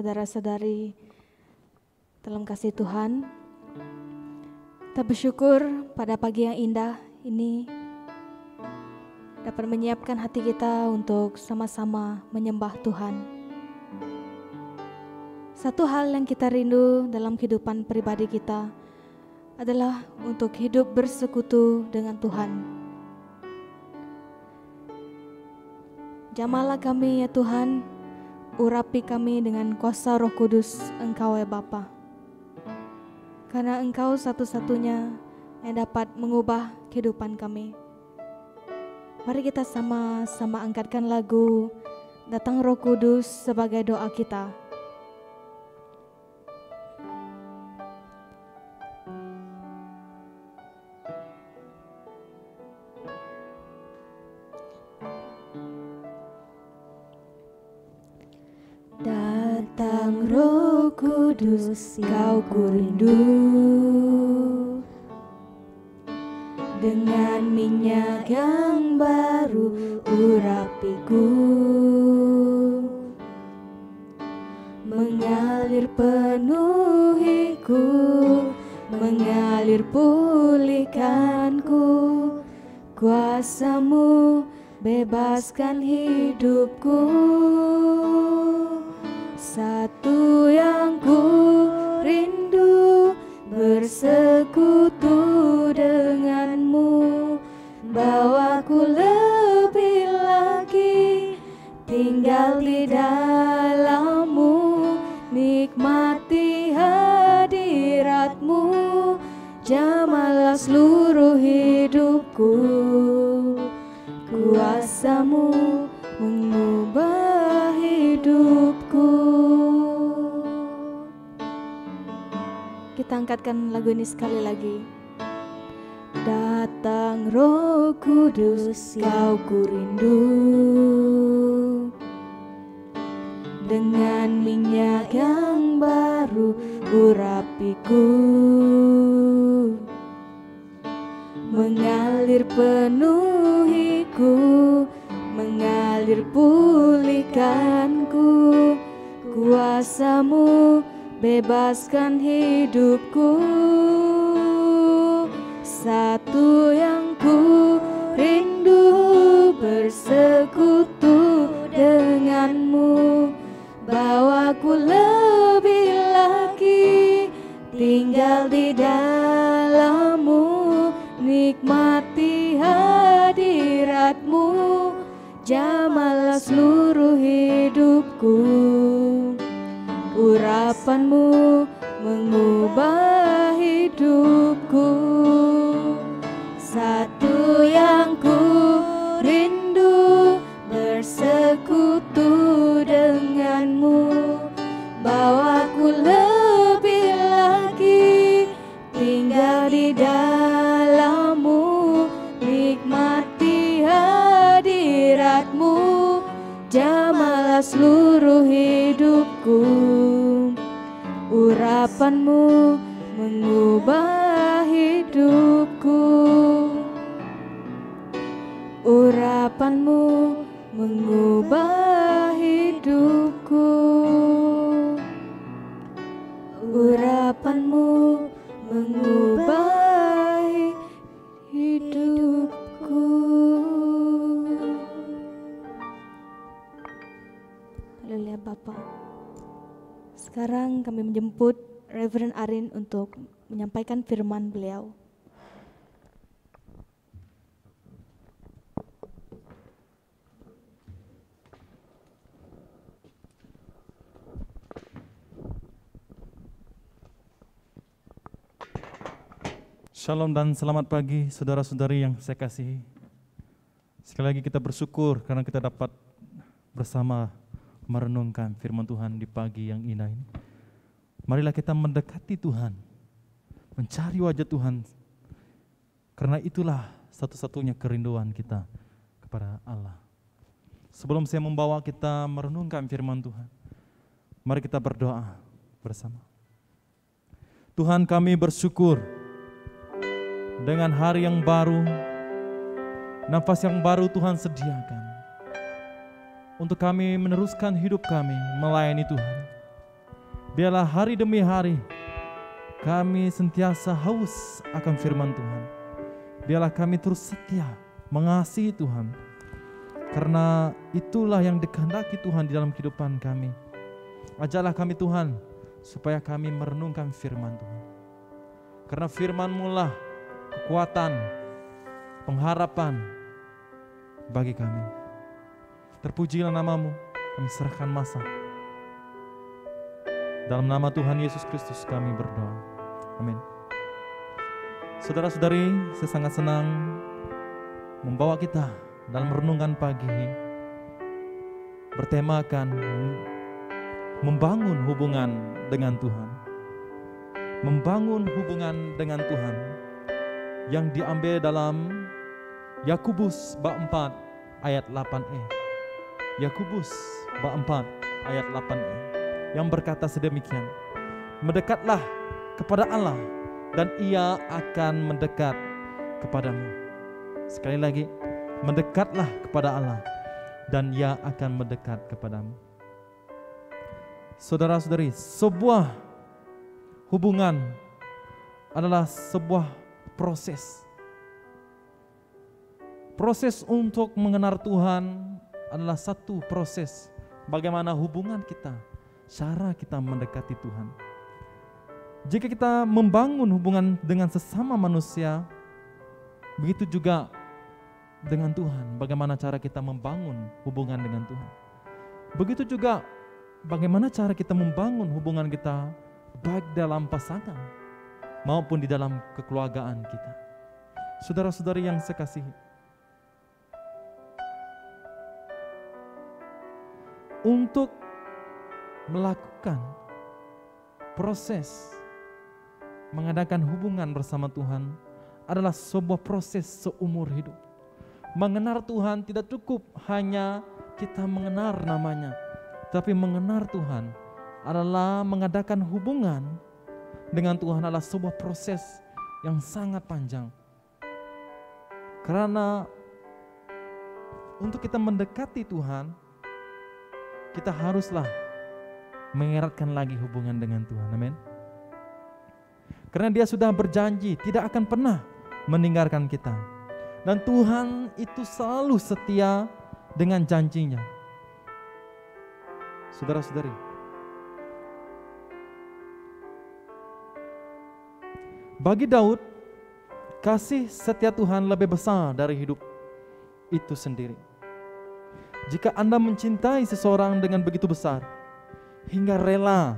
saudara-saudari dalam kasih Tuhan. Kita bersyukur pada pagi yang indah ini dapat menyiapkan hati kita untuk sama-sama menyembah Tuhan. Satu hal yang kita rindu dalam kehidupan pribadi kita adalah untuk hidup bersekutu dengan Tuhan. Jamalah kami ya Tuhan, urapi kami dengan kuasa Roh Kudus Engkau ya Bapa. Karena Engkau satu-satunya yang dapat mengubah kehidupan kami. Mari kita sama-sama angkatkan lagu Datang Roh Kudus sebagai doa kita. Datang Roh Kudus, Kau kurindu, dengan minyak yang baru urapiku, mengalir penuhiku, mengalir pulihkanku, kuasa-Mu bebaskan hidupku. Satu yang ku rindu, bersekutu denganmu, bawaku lebih lagi tinggal di dalammu, nikmati hadiratmu, jamalah seluruh hidupku, kuasa-Mu mengubah hidupku. Kita angkatkan lagu ini sekali lagi. Datang Roh Kudus, Kau kurindu, dengan minyak yang baru urapiku, mengalir penuhiku, mengalir pulihkanku, kuasa-Mu bebaskan hidupku. Satu yang ku rindu, bersekutu denganmu, bawaku lebih lagi tinggal di dalammu, nikmati hadiratmu, jamalah seluruh hidupku, urapanmu mengubah hidupku. Satu yang ku rindu, bersekutu denganmu, bawaku lebih lagi tinggal di dalammu, nikmati hadiratmu, jamalah seluruh hidupku, urapanmu mengubah hidupku, urapanmu mengubah hidupku, urapanmu mengubah hidupku. Haleluya Bapa. Sekarang kami menjemput Reverend Arin untuk menyampaikan firman beliau. Shalom dan selamat pagi saudara-saudari yang saya kasihi. Sekali lagi kita bersyukur karena kita dapat bersama merenungkan firman Tuhan di pagi yang indah ini. Marilah kita mendekati Tuhan, mencari wajah Tuhan, karena itulah satu-satunya kerinduan kita kepada Allah. Sebelum saya membawa kita merenungkan firman Tuhan, mari kita berdoa bersama. Tuhan, kami bersyukur dengan hari yang baru, nafas yang baru Tuhan sediakan untuk kami meneruskan hidup kami melayani Tuhan. Biarlah hari demi hari kami sentiasa haus akan firman Tuhan. Biarlah kami terus setia mengasihi Tuhan, karena itulah yang dikehendaki Tuhan di dalam kehidupan kami. Ajarlah kami Tuhan, supaya kami merenungkan firman Tuhan. Karena firman-Mu lah kekuatan, pengharapan bagi kami. Terpujilah nama-Mu, kami serahkan masa. Dalam nama Tuhan Yesus Kristus kami berdoa. Amin. Saudara-saudari, saya sangat senang membawa kita dalam renungan pagi bertemakan membangun hubungan dengan Tuhan. Membangun hubungan dengan Tuhan yang diambil dalam Yakobus bab 4 ayat 8e. Yakobus bab 4 ayat 8e yang berkata sedemikian, mendekatlah kepada Allah dan Ia akan mendekat kepadamu. Sekali lagi, mendekatlah kepada Allah dan Ia akan mendekat kepadamu. Saudara-saudari, sebuah hubungan adalah sebuah proses. Proses untuk mengenal Tuhan adalah satu proses. Bagaimana hubungan kita, cara kita mendekati Tuhan. Jika kita membangun hubungan dengan sesama manusia, begitu juga dengan Tuhan. Bagaimana cara kita membangun hubungan dengan Tuhan. Begitu juga bagaimana cara kita membangun hubungan kita baik dalam pasangan maupun di dalam kekeluargaan kita. Saudara-saudari yang saya kasihi, untuk melakukan proses mengadakan hubungan bersama Tuhan adalah sebuah proses seumur hidup. Mengenal Tuhan tidak cukup hanya kita mengenal namanya, tapi mengenal Tuhan adalah mengadakan hubungan dengan Tuhan adalah sebuah proses yang sangat panjang. Karena untuk kita mendekati Tuhan, kita haruslah mengeratkan lagi hubungan dengan Tuhan. Amin. Karena Dia sudah berjanji tidak akan pernah meninggalkan kita. Dan Tuhan itu selalu setia dengan janjinya. Saudara-saudari, bagi Daud, kasih setia Tuhan lebih besar dari hidup itu sendiri. Jika Anda mencintai seseorang dengan begitu besar, hingga rela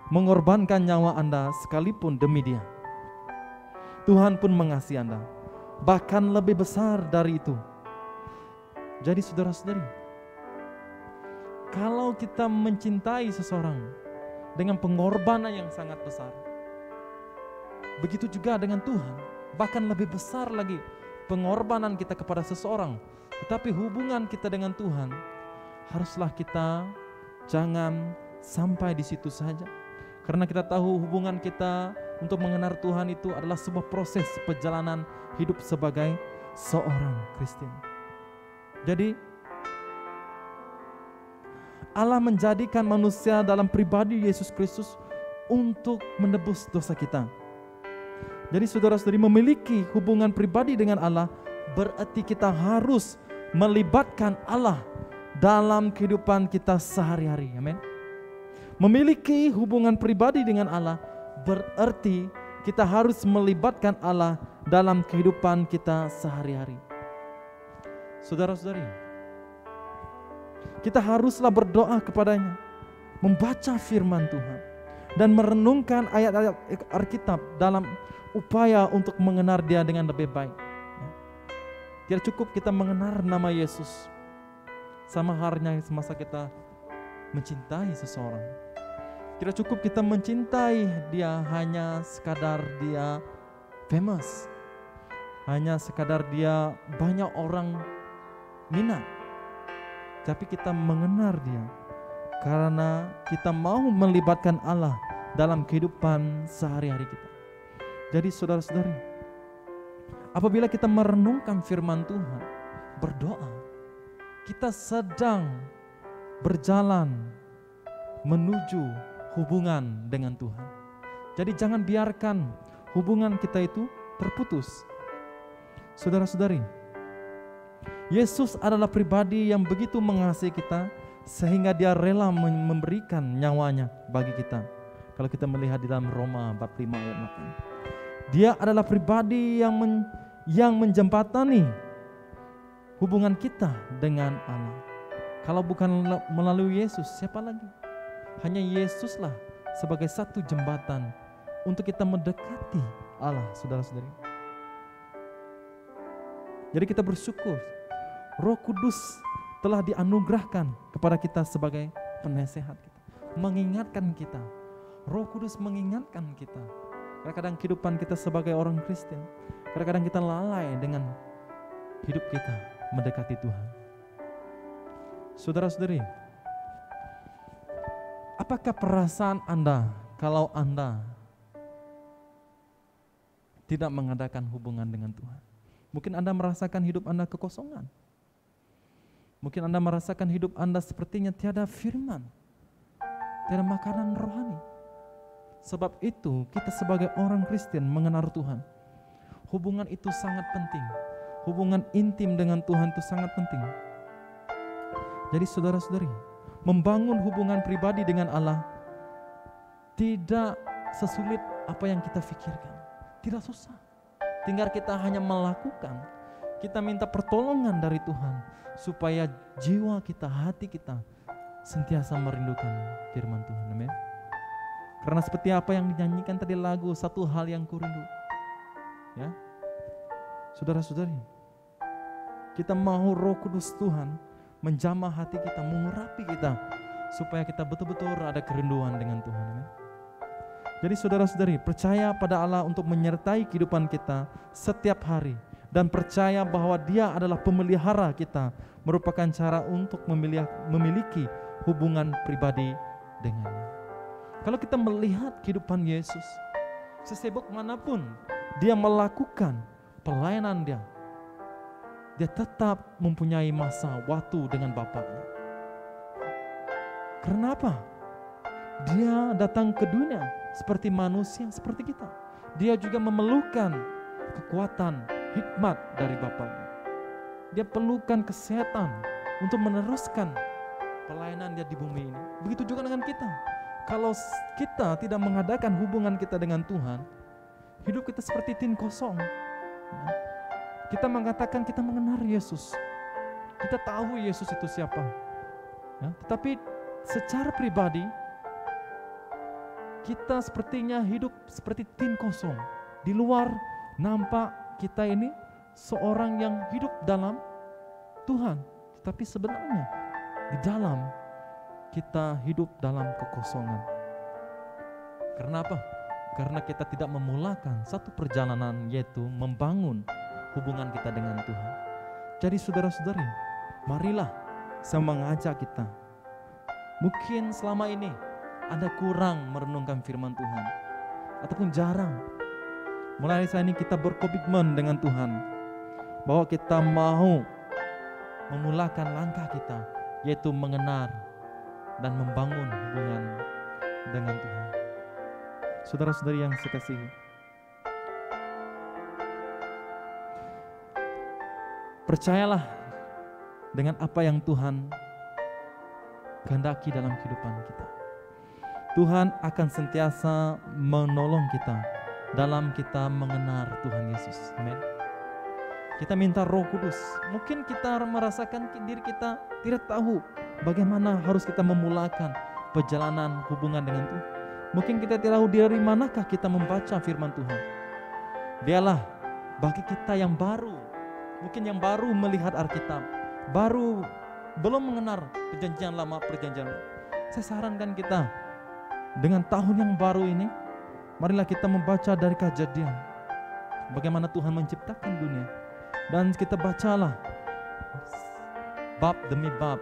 mengorbankan nyawa Anda sekalipun demi dia, Tuhan pun mengasihi Anda, bahkan lebih besar dari itu. Jadi saudara-saudari, kalau kita mencintai seseorang dengan pengorbanan yang sangat besar, begitu juga dengan Tuhan, bahkan lebih besar lagi pengorbanan kita kepada seseorang. Tetapi hubungan kita dengan Tuhan, haruslah kita jangan sampai di situ saja. Karena kita tahu hubungan kita untuk mengenal Tuhan itu adalah sebuah proses perjalanan hidup sebagai seorang Kristen. Jadi Allah menjadikan manusia dalam pribadi Yesus Kristus untuk menebus dosa kita. Jadi saudara-saudari, memiliki hubungan pribadi dengan Allah berarti kita harus melibatkan Allah dalam kehidupan kita sehari-hari. Amin. Memiliki hubungan pribadi dengan Allah berarti kita harus melibatkan Allah dalam kehidupan kita sehari-hari. Saudara-saudari, kita haruslah berdoa kepadanya, membaca firman Tuhan, dan merenungkan ayat-ayat Alkitab dalam upaya untuk mengenal Dia dengan lebih baik. Tidak cukup kita mengenal nama Yesus, sama halnya semasa kita mencintai seseorang. Tidak cukup kita mencintai dia hanya sekadar dia famous, hanya sekadar dia banyak orang minat. Tapi kita mengenal dia karena kita mau melibatkan Allah dalam kehidupan sehari-hari kita. Jadi saudara-saudari, apabila kita merenungkan firman Tuhan, berdoa, kita sedang berjalan menuju hubungan dengan Tuhan. Jadi jangan biarkan hubungan kita itu terputus. Saudara-saudari, Yesus adalah pribadi yang begitu mengasihi kita sehingga dia rela memberikan nyawanya bagi kita. Kalau kita melihat di dalam Roma bab 5 ayat 8. Dia adalah pribadi yang menjembatani hubungan kita dengan Allah. Kalau bukan melalui Yesus, siapa lagi? Hanya Yesuslah sebagai satu jembatan untuk kita mendekati Allah, saudara-saudari. Jadi kita bersyukur Roh Kudus telah dianugerahkan kepada kita sebagai penasehat kita, mengingatkan kita. Roh Kudus mengingatkan kita. Kadang-kadang kehidupan kita sebagai orang Kristen, kadang-kadang kita lalai dengan hidup kita mendekati Tuhan. Saudara-saudari, apakah perasaan Anda kalau Anda tidak mengadakan hubungan dengan Tuhan? Mungkin Anda merasakan hidup Anda kekosongan. Mungkin Anda merasakan hidup Anda sepertinya tiada firman, tiada makanan rohani. Sebab itu kita sebagai orang Kristen mengenal Tuhan. Hubungan itu sangat penting. Hubungan intim dengan Tuhan itu sangat penting. Jadi saudara-saudari, membangun hubungan pribadi dengan Allah tidak sesulit apa yang kita pikirkan. Tidak susah. Tinggal kita hanya melakukan. Kita minta pertolongan dari Tuhan supaya jiwa kita, hati kita sentiasa merindukan firman Tuhan. Amin. Karena seperti apa yang dinyanyikan tadi lagu, satu hal yang kurindu. Ya. Saudara-saudari, kita mau Roh Kudus Tuhan menjamah hati kita, mengurapi kita supaya kita betul-betul ada kerinduan dengan Tuhan. Amin. Jadi saudara-saudari, percaya pada Allah untuk menyertai kehidupan kita setiap hari dan percaya bahwa Dia adalah pemelihara kita, merupakan cara untuk memiliki hubungan pribadi dengannya. Kalau kita melihat kehidupan Yesus, sesibuk manapun Dia melakukan pelayanan Dia tetap mempunyai masa waktu dengan Bapaknya. Karena apa? Dia datang ke dunia seperti manusia seperti kita. Dia juga memerlukan kekuatan, hikmat dari Bapaknya. Dia perlukan kesehatan untuk meneruskan pelayanan Dia di bumi ini. Begitu juga dengan kita. Kalau kita tidak mengadakan hubungan kita dengan Tuhan, hidup kita seperti tin kosong. Kita mengatakan kita mengenal Yesus, kita tahu Yesus itu siapa, ya, tetapi secara pribadi kita sepertinya hidup seperti tin kosong. Di luar nampak kita ini seorang yang hidup dalam Tuhan, tetapi sebenarnya di dalam kita hidup dalam kekosongan. Karena apa? Karena kita tidak memulakan satu perjalanan, yaitu membangun hubungan kita dengan Tuhan. Jadi saudara-saudari, marilah saya mengajak kita. Mungkin selama ini Anda kurang merenungkan firman Tuhan, ataupun jarang. Mulai saat ini kita berkomitmen dengan Tuhan bahwa kita mau memulakan langkah kita, yaitu mengenal dan membangun hubungan dengan Tuhan. Saudara-saudari yang saya kasihi, percayalah dengan apa yang Tuhan kehendaki dalam kehidupan kita. Tuhan akan sentiasa menolong kita dalam kita mengenal Tuhan Yesus. Amin. Kita minta Roh Kudus. Mungkin kita merasakan diri kita tidak tahu bagaimana harus kita memulakan perjalanan hubungan dengan Tuhan. Mungkin kita tidak tahu dari manakah kita membaca firman Tuhan. Dialah bagi kita yang baru, mungkin yang baru melihat Alkitab, baru belum mengenal perjanjian lama, perjanjian. Saya sarankan kita dengan tahun yang baru ini, marilah kita membaca dari Kejadian, bagaimana Tuhan menciptakan dunia. Dan kita bacalah bab demi bab,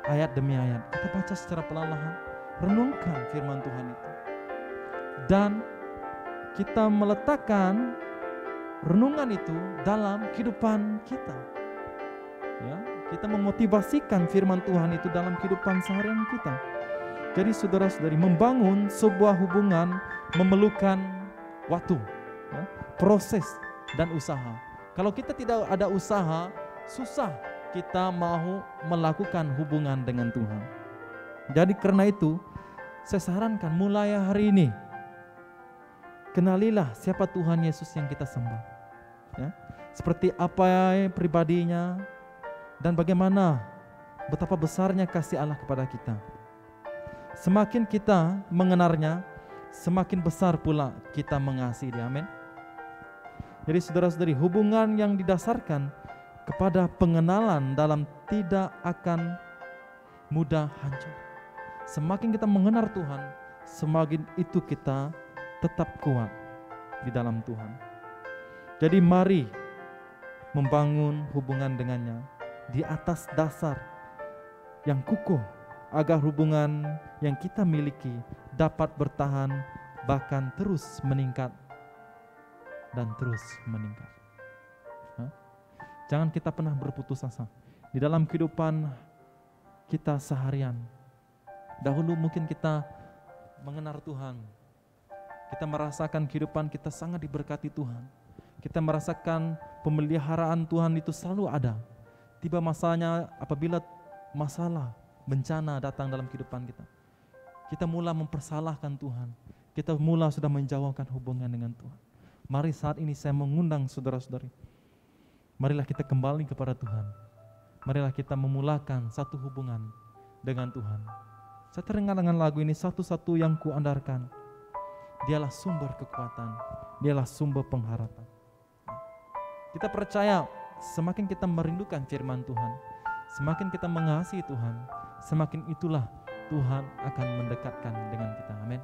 ayat demi ayat. Kita baca secara perlahan, renungkan firman Tuhan itu. Dan kita meletakkan renungan itu dalam kehidupan kita. Ya, kita memotivasikan firman Tuhan itu dalam kehidupan seharian kita. Jadi saudara-saudari, membangun sebuah hubungan memerlukan waktu, ya, proses dan usaha. Kalau kita tidak ada usaha, susah kita mau melakukan hubungan dengan Tuhan. Jadi karena itu, saya sarankan mulai hari ini, kenalilah siapa Tuhan Yesus yang kita sembah, ya. Seperti apa pribadinya dan bagaimana betapa besarnya kasih Allah kepada kita. Semakin kita mengenalnya, semakin besar pula kita mengasihi Dia. Amin. Jadi saudara-saudari, hubungan yang didasarkan kepada pengenalan dalam tidak akan mudah hancur. Semakin kita mengenal Tuhan, semakin itu kita tetap kuat di dalam Tuhan. Jadi mari membangun hubungan dengannya di atas dasar yang kukuh, agar hubungan yang kita miliki dapat bertahan, bahkan terus meningkat dan terus meningkat. Jangan kita pernah berputus asa di dalam kehidupan kita seharian. Dahulu mungkin kita mengenal Tuhan, kita merasakan kehidupan kita sangat diberkati Tuhan, kita merasakan pemeliharaan Tuhan itu selalu ada. Tiba masanya apabila masalah, bencana datang dalam kehidupan kita, kita mulai mempersalahkan Tuhan, kita mulai sudah menjauhkan hubungan dengan Tuhan. Mari saat ini saya mengundang saudara-saudari, marilah kita kembali kepada Tuhan. Marilah kita memulakan satu hubungan dengan Tuhan. Saya teringat dengan lagu ini, satu-satu yang kuandalkan, Dialah sumber kekuatan, Dialah sumber pengharapan. Kita percaya semakin kita merindukan firman Tuhan, semakin kita mengasihi Tuhan, semakin itulah Tuhan akan mendekatkan dengan kita. Amin.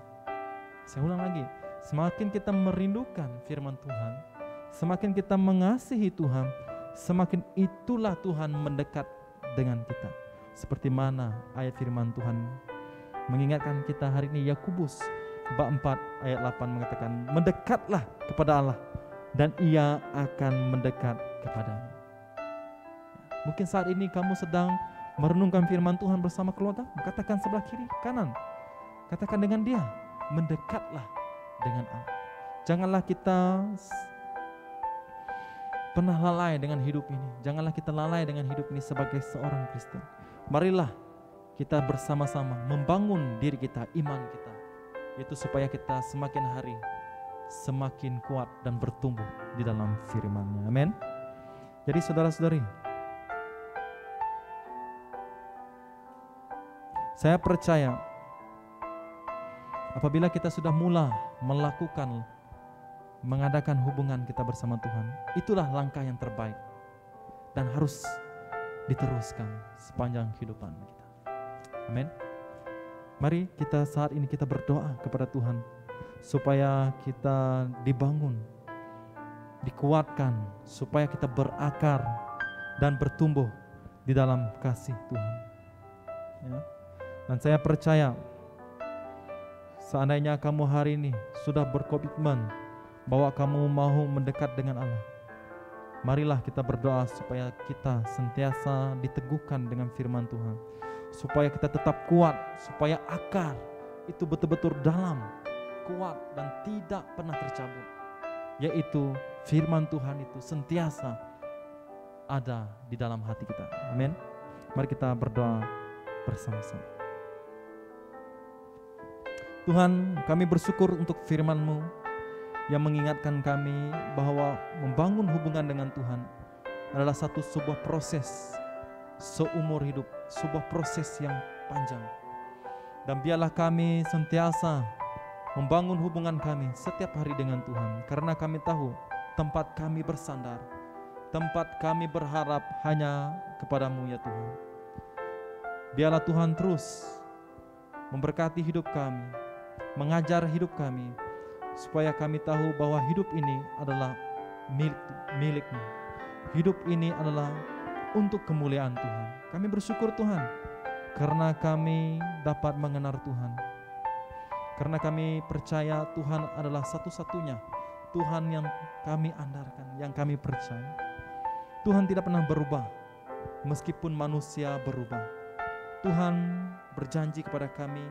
Saya ulang lagi, semakin kita merindukan firman Tuhan, semakin kita mengasihi Tuhan, semakin itulah Tuhan mendekat dengan kita. Seperti mana ayat firman Tuhan mengingatkan kita hari ini, Yakobus bab 4 ayat 8 mengatakan, mendekatlah kepada Allah dan Ia akan mendekat kepadamu. Mungkin saat ini kamu sedang merenungkan firman Tuhan bersama keluarga, katakan sebelah kiri, kanan, katakan dengan dia, mendekatlah dengan Allah. Janganlah kita pernah lalai dengan hidup ini. Janganlah kita lalai dengan hidup ini sebagai seorang Kristen. Marilah kita bersama-sama membangun diri kita, iman kita, itu supaya kita semakin hari semakin kuat dan bertumbuh di dalam firman-Nya. Amin. Jadi saudara-saudari, saya percaya apabila kita sudah mulai mengadakan hubungan kita bersama Tuhan, itulah langkah yang terbaik dan harus diteruskan sepanjang kehidupan kita. Amin. Mari kita saat ini kita berdoa kepada Tuhan supaya kita dibangun, dikuatkan, supaya kita berakar dan bertumbuh di dalam kasih Tuhan. Ya. Dan saya percaya seandainya kamu hari ini sudah berkomitmen bahwa kamu mau mendekat dengan Allah, marilah kita berdoa supaya kita sentiasa diteguhkan dengan firman Tuhan, supaya kita tetap kuat, supaya akar itu betul-betul dalam, kuat dan tidak pernah tercabut, yaitu firman Tuhan itu sentiasa ada di dalam hati kita. Amin. Mari kita berdoa bersama-sama. Tuhan, kami bersyukur untuk firman-Mu yang mengingatkan kami bahwa membangun hubungan dengan Tuhan adalah sebuah proses seumur hidup, sebuah proses yang panjang. Dan biarlah kami sentiasa membangun hubungan kami setiap hari dengan Tuhan, karena kami tahu tempat kami bersandar, tempat kami berharap hanya kepada-Mu ya Tuhan. Biarlah Tuhan terus memberkati hidup kami, mengajar hidup kami, supaya kami tahu bahwa hidup ini adalah milik-Mu. Hidup ini adalah untuk kemuliaan Tuhan. Kami bersyukur Tuhan, karena kami dapat mengenal Tuhan, karena kami percaya Tuhan adalah satu-satunya Tuhan yang kami andalkan, yang kami percaya. Tuhan tidak pernah berubah, meskipun manusia berubah. Tuhan berjanji kepada kami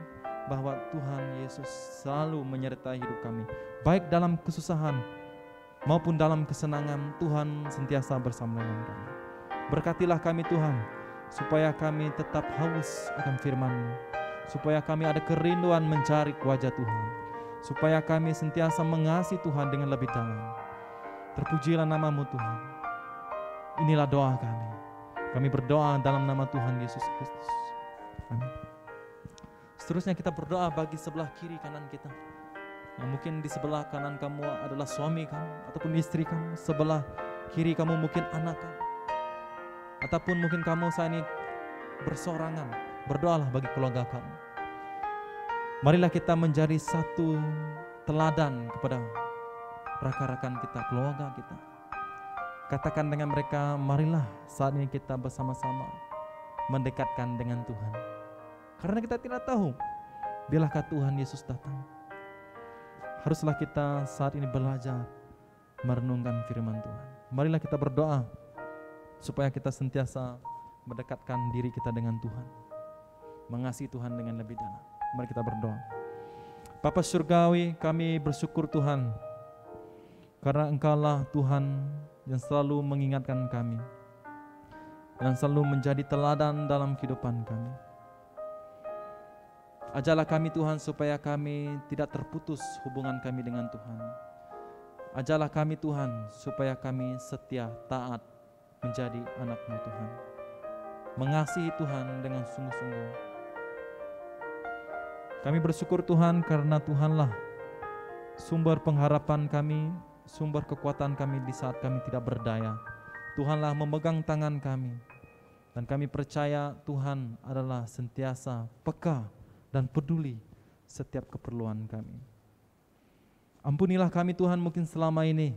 bahwa Tuhan Yesus selalu menyertai hidup kami. Baik dalam kesusahan maupun dalam kesenangan, Tuhan sentiasa bersama dengan kami. Berkatilah kami Tuhan, supaya kami tetap haus akan firman-Mu, supaya kami ada kerinduan mencari wajah Tuhan, supaya kami sentiasa mengasihi Tuhan dengan lebih dalam. Terpujilah nama-Mu Tuhan. Inilah doa kami. Kami berdoa dalam nama Tuhan Yesus Kristus. Amin. Seterusnya kita berdoa bagi sebelah kiri kanan kita. Yang mungkin di sebelah kanan kamu adalah suami kamu ataupun istri kamu, sebelah kiri kamu mungkin anak kamu, ataupun mungkin kamu saat ini bersorangan. Berdoalah bagi keluarga kamu. Marilah kita menjadi satu teladan kepada rakan-rakan kita, keluarga kita. Katakan dengan mereka, marilah saat ini kita bersama-sama mendekatkan dengan Tuhan. Karena kita tidak tahu bilakah Tuhan Yesus datang. Haruslah kita saat ini belajar merenungkan firman Tuhan. Marilah kita berdoa supaya kita sentiasa mendekatkan diri kita dengan Tuhan, mengasihi Tuhan dengan lebih dalam. Mari kita berdoa. Bapa Surgawi, kami bersyukur Tuhan, karena Engkaulah Tuhan yang selalu mengingatkan kami, yang selalu menjadi teladan dalam kehidupan kami. Ajarlah kami Tuhan supaya kami tidak terputus hubungan kami dengan Tuhan. Ajarlah kami Tuhan supaya kami setia, taat, menjadi anak-Mu Tuhan, mengasihi Tuhan dengan sungguh-sungguh. Kami bersyukur Tuhan karena Tuhanlah sumber pengharapan kami, sumber kekuatan kami di saat kami tidak berdaya. Tuhanlah memegang tangan kami, dan kami percaya Tuhan adalah sentiasa peka dan peduli setiap keperluan kami. Ampunilah kami Tuhan, mungkin selama ini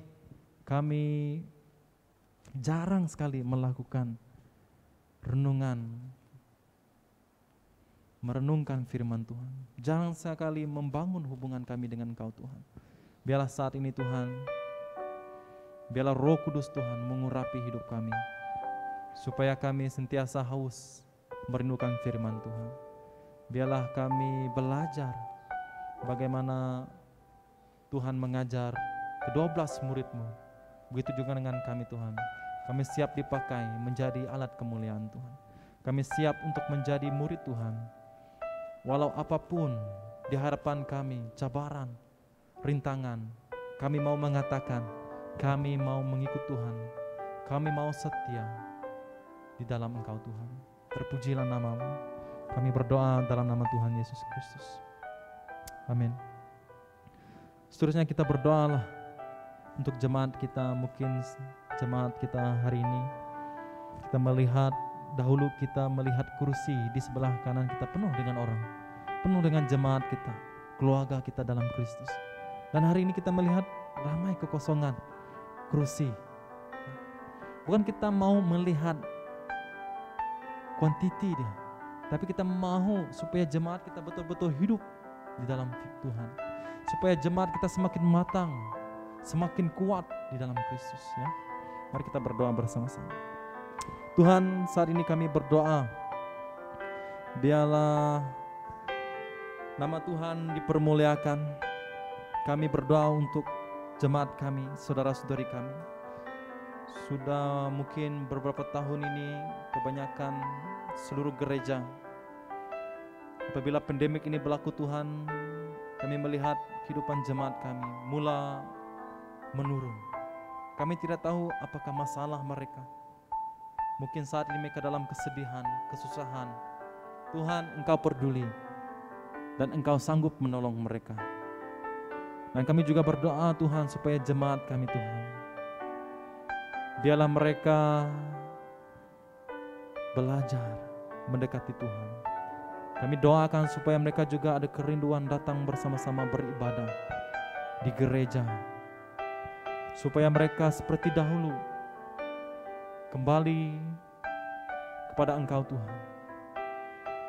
kami jarang sekali melakukan merenungkan firman Tuhan. Jarang sekali membangun hubungan kami dengan Engkau Tuhan. Biarlah saat ini Tuhan, biarlah Roh Kudus Tuhan mengurapi hidup kami, supaya kami sentiasa haus merindukan firman Tuhan. Biarlah kami belajar bagaimana Tuhan mengajar ke-12 murid-Mu. Begitu juga dengan kami Tuhan. Kami siap dipakai menjadi alat kemuliaan Tuhan. Kami siap untuk menjadi murid Tuhan. Walau apapun di hadapan kami, cabaran, rintangan, kami mau mengatakan, kami mau mengikut Tuhan, kami mau setia di dalam Engkau Tuhan. Terpujilah nama-Mu. Kami berdoa dalam nama Tuhan Yesus Kristus. Amin. Seterusnya kita berdoalah untuk jemaat kita. Mungkin jemaat kita hari ini, kita melihat, dahulu kita melihat kursi di sebelah kanan kita penuh dengan orang, penuh dengan jemaat kita, keluarga kita dalam Kristus. Dan hari ini kita melihat ramai kekosongan kursi. Bukan kita mau melihat kuantiti dia, tapi kita mau supaya jemaat kita betul-betul hidup di dalam Tuhan, supaya jemaat kita semakin matang, semakin kuat di dalam Kristus, ya. Mari kita berdoa bersama-sama. Tuhan, saat ini kami berdoa, biarlah nama Tuhan dipermuliakan. Kami berdoa untuk jemaat kami, saudara-saudari kami. Sudah mungkin beberapa tahun ini, kebanyakan seluruh gereja, apabila pandemik ini berlaku Tuhan, kami melihat kehidupan jemaat kami mula menurun. Kami tidak tahu apakah masalah mereka. Mungkin saat ini mereka dalam kesedihan, kesusahan. Tuhan, Engkau peduli dan Engkau sanggup menolong mereka. Dan kami juga berdoa Tuhan supaya jemaat kami Tuhan, biarlah mereka belajar mendekati Tuhan. Kami doakan supaya mereka juga ada kerinduan datang bersama-sama beribadah di gereja, supaya mereka seperti dahulu kembali kepada Engkau Tuhan.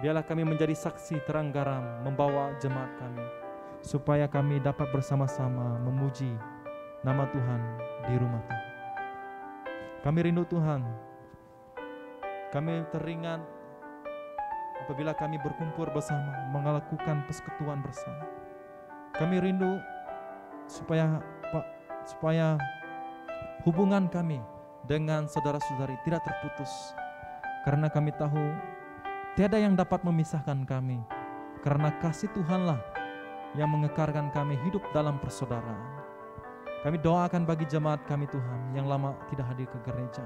Biarlah kami menjadi saksi terang garam membawa jemaat kami, supaya kami dapat bersama-sama memuji nama Tuhan di rumah Tuhan. Kami rindu Tuhan, kami teringat apabila kami berkumpul bersama, melakukan persekutuan bersama. Kami rindu supaya hubungan kami dengan saudara-saudari tidak terputus, karena kami tahu tiada yang dapat memisahkan kami, karena kasih Tuhanlah yang mengekarkan kami hidup dalam persaudaraan. Kami doakan bagi jemaat kami Tuhan yang lama tidak hadir ke gereja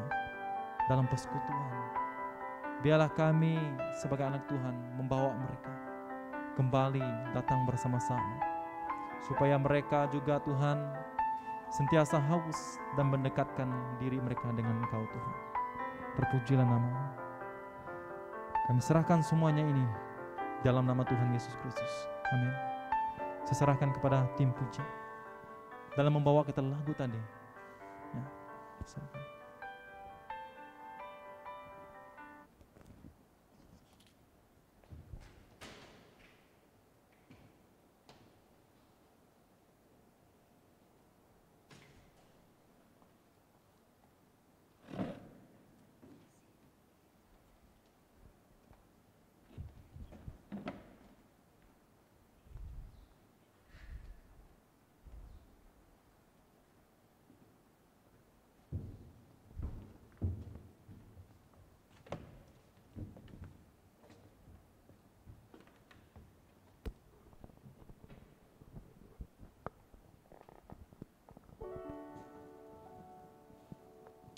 dalam persekutuan. Biarlah kami sebagai anak Tuhan membawa mereka kembali datang bersama-sama, supaya mereka juga Tuhan sentiasa haus dan mendekatkan diri mereka dengan Engkau Tuhan. Terpujilah nama-Mu. Kami serahkan semuanya ini dalam nama Tuhan Yesus Kristus. Amin. Saya serahkan kepada tim puji dalam membawa kita lagu tadi. Ya, serahkan.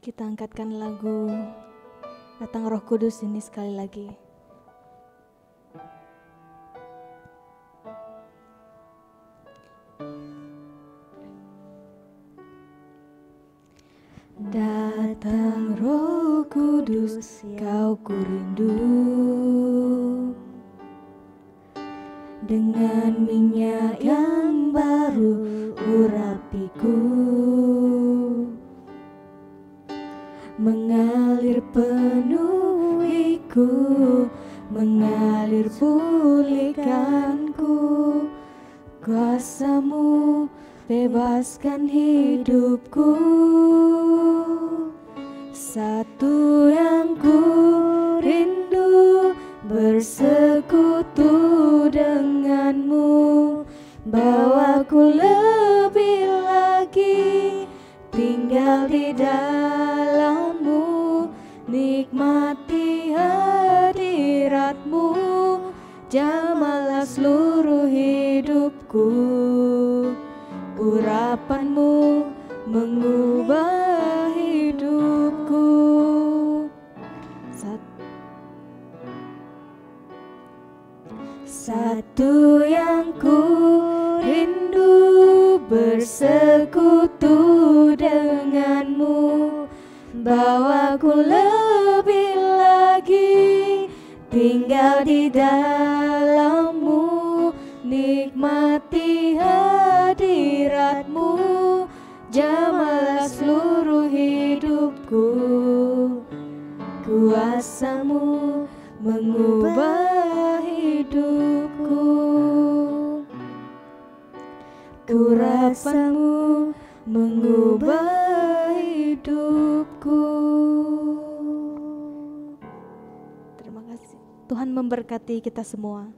Kita angkatkan lagu Datang Roh Kudus ini sekali lagi. Datang Roh Kudus, Kau kurindu, dengan minyak yang baru urapiku, mengalir penuhiku, mengalir pulihkanku. Kuasa-Mu bebaskan hidupku. Satu yang ku rindu, bersekutu dengan-Mu, bawaku lebih lagi tinggal di dalam-Mu, nikmati hadirat-Mu, jamahlah seluruh hidupku. Urapan-Mu mengubah hidupku. Satu yang ku rindu, bersekutu dengan-Mu, bawaku lebih lagi tinggal di dalam-Mu, nikmati hadirat-Mu, jamahlah seluruh hidupku. Kuasa-Mu mengubah hidupku. Urapan-Mu mengubah hidupku. Terima kasih. Tuhan memberkati kita semua.